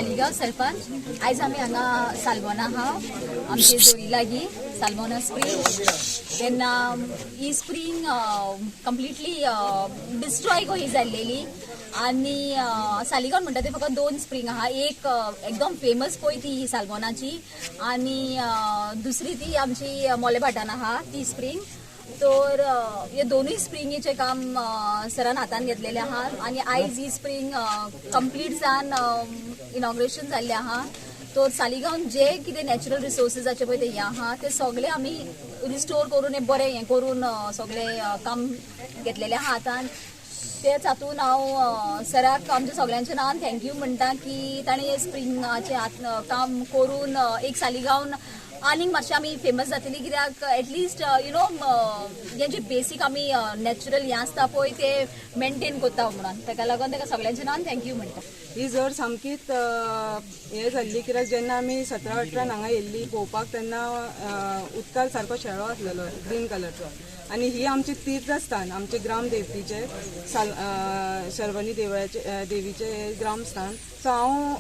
सालिगांव सरपंच। आयज आमी हांगा सालबोना आहा आमचे जोडी लागीं सालबोना स्प्रिंग। तेन्ना ही स्प्रिंग कंप्लिटली डिस्ट्रॉय कशी जाल्लेली आनी सालिगांव म्हणटा ते फकत 2 स्प्रिंग आहा। एक एकदम फेमस पळय ती सालबोनाची आनी दुसरी ती आमची मोलेभाटान आहा ती स्प्रिंग। तर हे दोनूय स्प्रिंगेचे काम सरान हातान घेतलेले आहा आनी आयज ही स्प्रिंग कंप्लीट जावन इनॉग्रेशन जाल्ले आहा। तर सालिगांव जे कितें नॅचरल रिसोर्सीसाचे पळय ते हे आहा ते सगळे आमी रिस्टोर करून हे बरें हे करून सगळे काम घेतलेले आहा हातान। तेच हातून हांव सराक आमच्या सगळ्यांच्या नांवान थँक्यू म्हणटा की ताणें हे स्प्रिंगाचे काम करून एक सालिगांवन आनीक मातशें आमी फेमस जातली, कित्याक एटलिस्ट यू नो हे जे बेसीक आमी नॅचरल हें आसता पळय ते मेंटेन करता म्हणून ताका लागून ताका सगळ्यांच्या नांवान थँक्यू म्हणटा। ही जर सामकीच हें जाल्ली, कित्याक जेन्ना आमी 17-18 हांगा येयल्ली पळोवपाक तेन्ना उदकार सारको शेळो आसलेलो ग्रीन कलरचो आनी ही आमची तीर्थस्थान आमचे ग्राम देवतीचे शर्वणी देवीचे ग्रामस्थान। सो हांव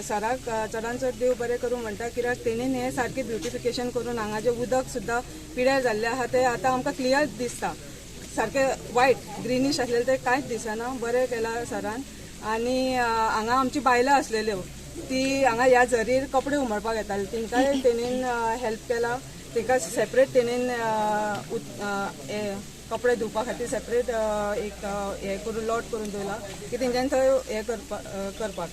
सराक चडान चड देव बरें करूं म्हणटा, कित्याक तेणीन हें सारकें ब्युटिफिकेशन करून हांगा जें उदक सुद्दां पिड्यार जाल्लें आहा तें आतां आमकां क्लियर दिसता। सारकें वायट ग्रीनिश आसलेलें तें कांयच दिसना, बरें केलां सरान। आनी हांगा आमची बायलां आसलेल्यो ती हांगा ह्या झरीर कपडे उमळपाक येताली, तेंकांय तेणीन हेल्प केला। ताका सेपरेट तेणीन कपडे धुवपा खातीर सेपरेट एक हे करून लॉट करून दवरला की तेंच्यांनी थंय हे करपाक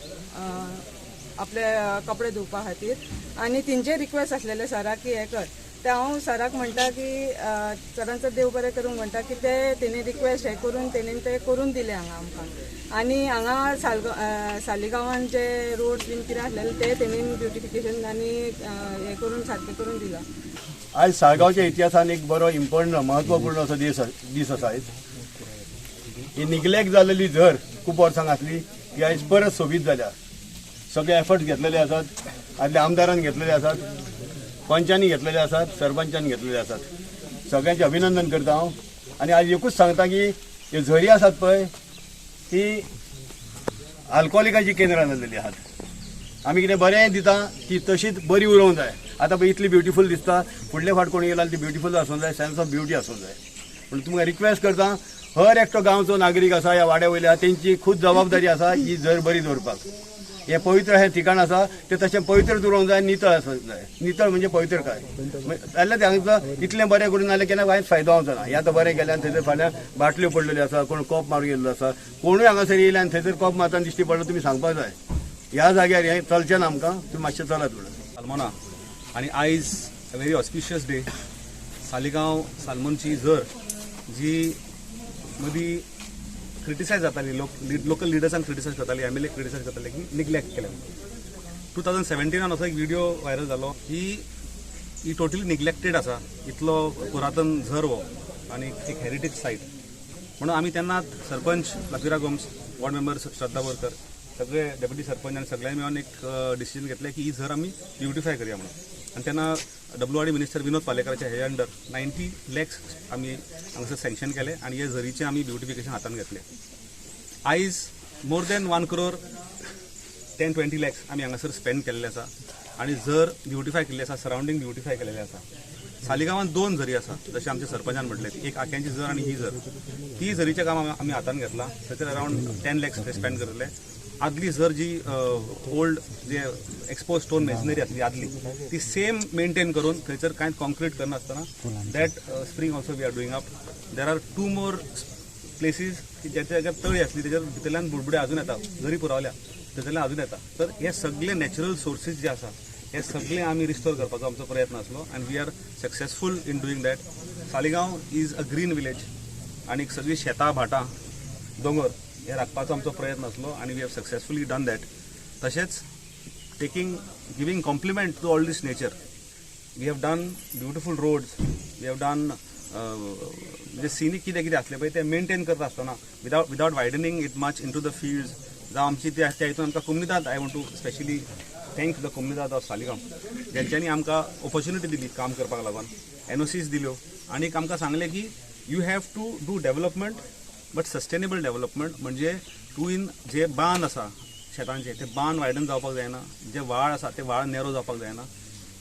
आपले कपडे धुवपा खातीर। आनी तेंचे रिक्वेस्ट आसलेले सराक की हे कर, ते हांव सराक म्हणटा की चडांचो देव बरें करूंक म्हणटा की ते तेणी रिक्वेस्ट हे करून तेणीन ते करून दिले हांगा आमकां। आनी हांगा सालिगांवान जे रोड्स बीन कितें आसलेले ते तेणीन ब्युटिफिकेशन आनी हे करून सारकें करून दिला। आज साळगांवच्या इतिहासान एक बरो इम्पॉर्टंट महत्वपूर्ण असो दीस आसा आयज। ही निग्लेक्ट जाल्लेली झर खूब वर्सां आसली ती आयज परत सोबीत जाल्या। सगळे एफर्ट्स घेतलेले आसात, आदल्या आमदारान घेतलेले आसात, पंचांनी घेतलेले आसात, सरपंचांनी घेतलेले आसात। सगळ्यांचे अभिनंदन करता हांव। आनी आज एकूच सांगता की ह्यो झरी आसात पळय ती अल्कोहोलिकाची केंद्रां जाल्लेली आसात। आमी कितें बरें दिता ती तशीच बरी उरोवंक जाय। आतां पळय इतली ब्युटिफूल दिसता, फुडले फावट कोणी येयला ती ब्युटिफूल आसूंक जाय, सेन्स ऑफ ब्युटी आसूंक जाय। पूण तुमकां रिक्वेस्ट करता, हर एकटो गांवचो नागरीक आसा ह्या वाड्या वयले आसा तेंची खूब जबाबदारी आसा ही झर बरी दवरपाक। हे पवित्र हे ठिकाण आसा ते तशें पवित्र उरोवंक जाय, नितळ आसूंक जाय। नितळ म्हणजे पवित्र काय जाल्यार हांगा इतलें बरें करून जाल्यार केन्ना कांयच फायदो जावंचो ना। हें आतां बरें केलें आनी थंयसर फाल्यां बाटल्यो पडलेल्यो आसा, कोण कॉप मारून गेल्लो आसा, कोणूय हांगासर येयले आनी थंयसर कॉप मारतना दिश्टी पडलो तुमी सांगपाक जाय। ह्या जाग्यार हें चलचें ना आमकां, तुमी मातशें चलात म्हणून। सालमोना आणि आयज a very auspicious day. Saligao सालमोनची झर जी मदीं क्रिटिसायज जाताली, लोकल लिडर्सांक क्रिटिसायज करताली, MLA क्रिटिसायज करताले की निग्लेक्ट केलें। 2017 असो एक व्हिडिओ व्हायरल जालो की ही टोटली निग्लेक्टेड आसा, इतलो पुरातन झर हो आनी एक हेरिटेज सायट म्हणून आमी तेन्ना सरपंच लखविरा गोम्स, वॉर्ड मेंबर श्रद्धा बोरकर, सगळे डेप्युटी सरपंच आनी सगळ्यांनी मेळून एक डिसिजन घेतलें की ही झर आमी ब्युटिफाय करया म्हणून। आनी तेन्ना WRD मिनिस्टर विनोद पालेकराच्या हे अंडर 90 lakhs आमी हांगासर सँक्शन केले आनी हे झरीचें आमी ब्युटिफिकेशन हातान घेतलें। आयज मोर दॅन 1 crore 10-20 lakhs आमी हांगासर स्पेंड केल्ले आसा आनी झर ब्युटिफाय केल्ली आसा, सरावंडींग ब्युटिफाय केलेलें आसा। सालिगांवांत 2 झरी आसा जशें आमच्या सरपंचान म्हटलें, एक आक्यांची झर आनी ही झर। ती झरीचें काम आमी हातान घेतलां, थंयसर अरावंड 10 lakhs स्पेंड करतले। आदली झर जी ओल्ड जे एक्सपोज स्टोन मेशनरी आसली आदली ती सेम मेंटेन करून थंयसर कांयच कॉन्क्रीट करनासतना that spring also we are doing up. There are 2 more places की ज्याच्या तळी आसली तेच्या भितरल्यान बुडबुडे अजून येता, जरी पुरावल्या तेच्यातल्यान अजून येता। तर हे सगळे नॅचरल सोर्सीस जे आसा हे सगळे आमी रिस्टोर करपाचो आमचो प्रयत्न आसलो and we are successful in doing that. Saligao is a green village आनी सगळी शेतां भाटां दोंगर हे राखपाचो आमचो प्रयत्न आसलो आनी we have successfully done that. तशेंच giving compliment to all this nature we have done beautiful roads, we have done म्हणजे सिनीक कितें कितें आसलें पळय तें मेंटेन करता आसतना without widening it much into the fields जावं आमची त्या हितून आमकां कोमुनिदाद I want to specially thank the कोमुनिदाद ऑफ सालिगांव जेंच्यांनी आमकां ऑपॉर्च्युनिटी दिली काम करपाक लागून, NOCs दिल्यो आनी आमकां सांगलें की you have to do development but sustainable development म्हणजे टू इन जे बांद आसा शेतांचे ते बांद वायडन जावपाक जायना, जे व्हाळ आसा ते व्हाळ नेरो जावपाक जायना.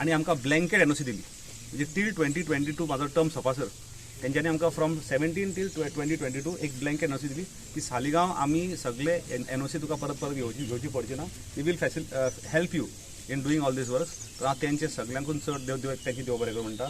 आनी आमकां ब्लँकेट एनओसी दिली, म्हणजे टील 2022 म्हाजो टर्म सोंपासर तेंच्यांनी आमकां फ्रॉम 17 टील 2022 एक ब्लँकेट एनओसी दिली की सालिगांव आमी सगळे एनओसी तुका परत परत घेवची पडची ना. We will help you in doing all this work. तर हांव तेंचे सगळ्यांकून चड देव तेंची देव बरें करूं म्हणटा.